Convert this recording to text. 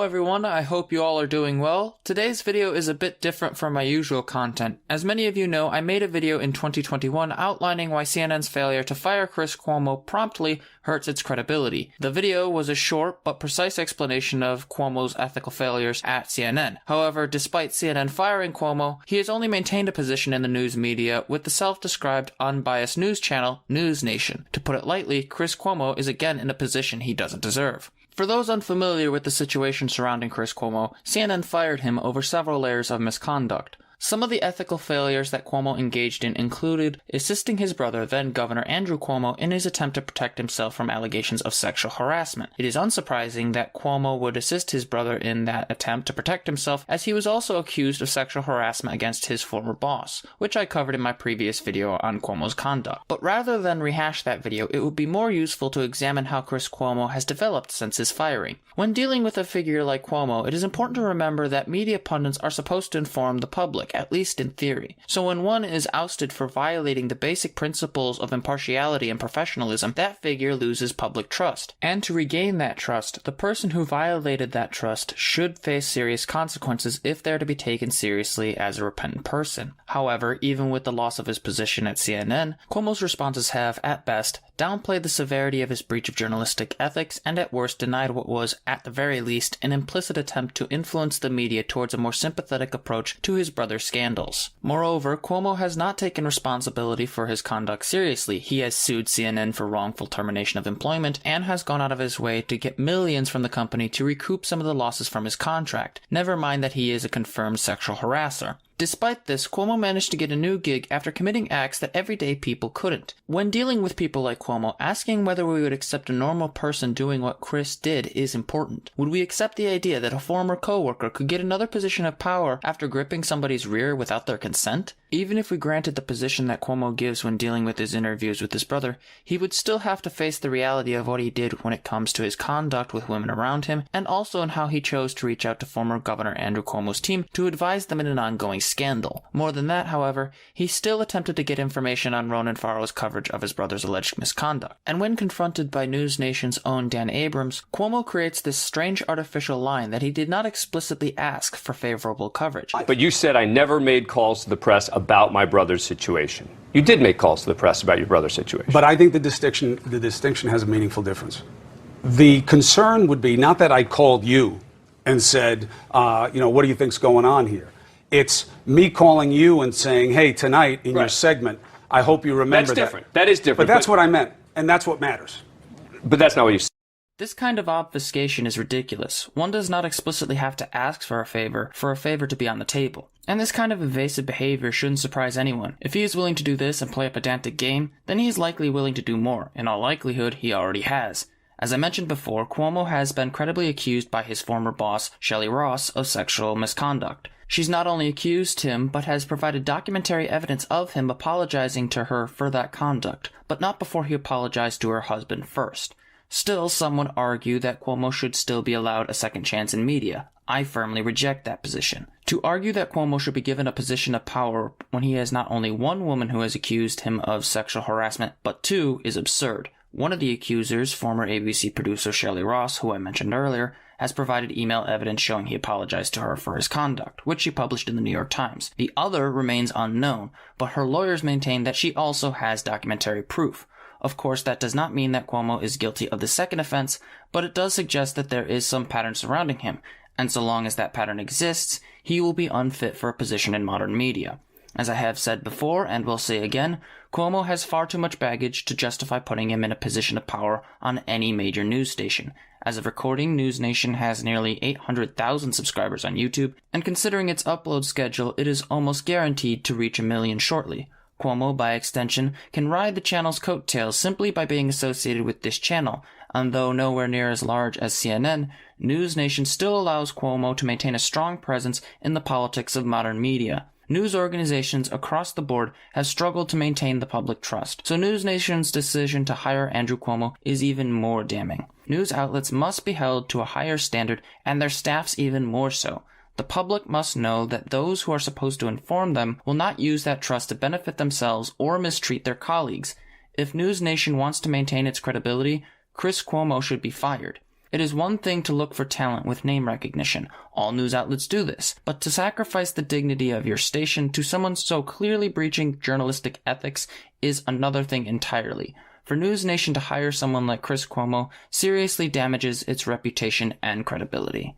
everyone, I hope you all are doing well. Today's video is a bit different from my usual content. As many of you know, I made a video in 2021 outlining why CNN's failure to fire Chris Cuomo promptly hurts its credibility. The video was a short but precise explanation of Cuomo's ethical failures at CNN. However, despite CNN firing Cuomo, he has only maintained a position in the news media with the self-described unbiased news channel News Nation. To put it lightly, Chris Cuomo is again in a position he doesn't deserve. For those unfamiliar with the situation surrounding Chris Cuomo, CNN fired him over several layers of misconduct. Some of the ethical failures that Cuomo engaged in included assisting his brother, then Governor Andrew Cuomo, in his attempt to protect himself from allegations of sexual harassment. It is unsurprising that Cuomo would assist his brother in that attempt to protect himself, as he was also accused of sexual harassment against his former boss, which I covered in my previous video on Cuomo's conduct. But rather than rehash that video, it would be more useful to examine how Chris Cuomo has developed since his firing. When dealing with a figure like Cuomo, it is important to remember that media pundits are supposed to inform the public, at least in theory. So when one is ousted for violating the basic principles of impartiality and professionalism, that figure loses public trust. And to regain that trust, the person who violated that trust should face serious consequences if they're to be taken seriously as a repentant person. However, even with the loss of his position at CNN, Cuomo's responses have, at best, downplayed the severity of his breach of journalistic ethics and at worst denied what was, at the very least, an implicit attempt to influence the media towards a more sympathetic approach to his brother's scandals. Moreover, Cuomo has not taken responsibility for his conduct seriously. He has sued CNN for wrongful termination of employment and has gone out of his way to get millions from the company to recoup some of the losses from his contract, never mind that he is a confirmed sexual harasser. Despite this, Cuomo managed to get a new gig after committing acts that everyday people couldn't. When dealing with people like Cuomo, asking whether we would accept a normal person doing what Chris did is important. Would we accept the idea that a former coworker could get another position of power after gripping somebody's rear without their consent? Even if we granted the position that Cuomo gives when dealing with his interviews with his brother, he would still have to face the reality of what he did when it comes to his conduct with women around him, and also in how he chose to reach out to former Governor Andrew Cuomo's team to advise them in an ongoing scandal. More than that, however, he still attempted to get information on Ronan Farrow's coverage of his brother's alleged misconduct. And when confronted by News Nation's own Dan Abrams, Cuomo creates this strange artificial line that he did not explicitly ask for favorable coverage. But you said I never made calls to the press about my brother's situation. You did make calls to the press about your brother's situation. But I think the distinction has a meaningful difference. The concern would be not that I called you and said, what do you think's going on here? It's me calling you and saying, hey, tonight in your segment, I hope you remember that. That's different. That is different. But that's what I meant, and that's what matters. But that's not what you said. This kind of obfuscation is ridiculous. One does not explicitly have to ask for a favor to be on the table. And this kind of evasive behavior shouldn't surprise anyone. If he is willing to do this and play a pedantic game, then he is likely willing to do more. In all likelihood, he already has. As I mentioned before, Cuomo has been credibly accused by his former boss, Shelley Ross, of sexual misconduct. She's not only accused him, but has provided documentary evidence of him apologizing to her for that conduct, but not before he apologized to her husband first. Still, some would argue that Cuomo should still be allowed a second chance in media. I firmly reject that position. To argue that Cuomo should be given a position of power when he has not only one woman who has accused him of sexual harassment, but two, is absurd. One of the accusers, former ABC producer Shelley Ross, who I mentioned earlier, has provided email evidence showing he apologized to her for his conduct, which she published in the New York Times. The other remains unknown, but her lawyers maintain that she also has documentary proof. Of course, that does not mean that Cuomo is guilty of the second offense, but it does suggest that there is some pattern surrounding him, and so long as that pattern exists, he will be unfit for a position in modern media. As I have said before, and will say again, Cuomo has far too much baggage to justify putting him in a position of power on any major news station. As of recording, News Nation has nearly 800,000 subscribers on YouTube, and considering its upload schedule, it is almost guaranteed to reach 1 million shortly. Cuomo, by extension, can ride the channel's coattails simply by being associated with this channel, and though nowhere near as large as CNN, News Nation still allows Cuomo to maintain a strong presence in the politics of modern media. News organizations across the board have struggled to maintain the public trust, so News Nation's decision to hire Andrew Cuomo is even more damning. News outlets must be held to a higher standard, and their staffs even more so. The public must know that those who are supposed to inform them will not use that trust to benefit themselves or mistreat their colleagues. If News Nation wants to maintain its credibility, Chris Cuomo should be fired. It is one thing to look for talent with name recognition. All news outlets do this. But to sacrifice the dignity of your station to someone so clearly breaching journalistic ethics is another thing entirely. For News Nation to hire someone like Chris Cuomo seriously damages its reputation and credibility.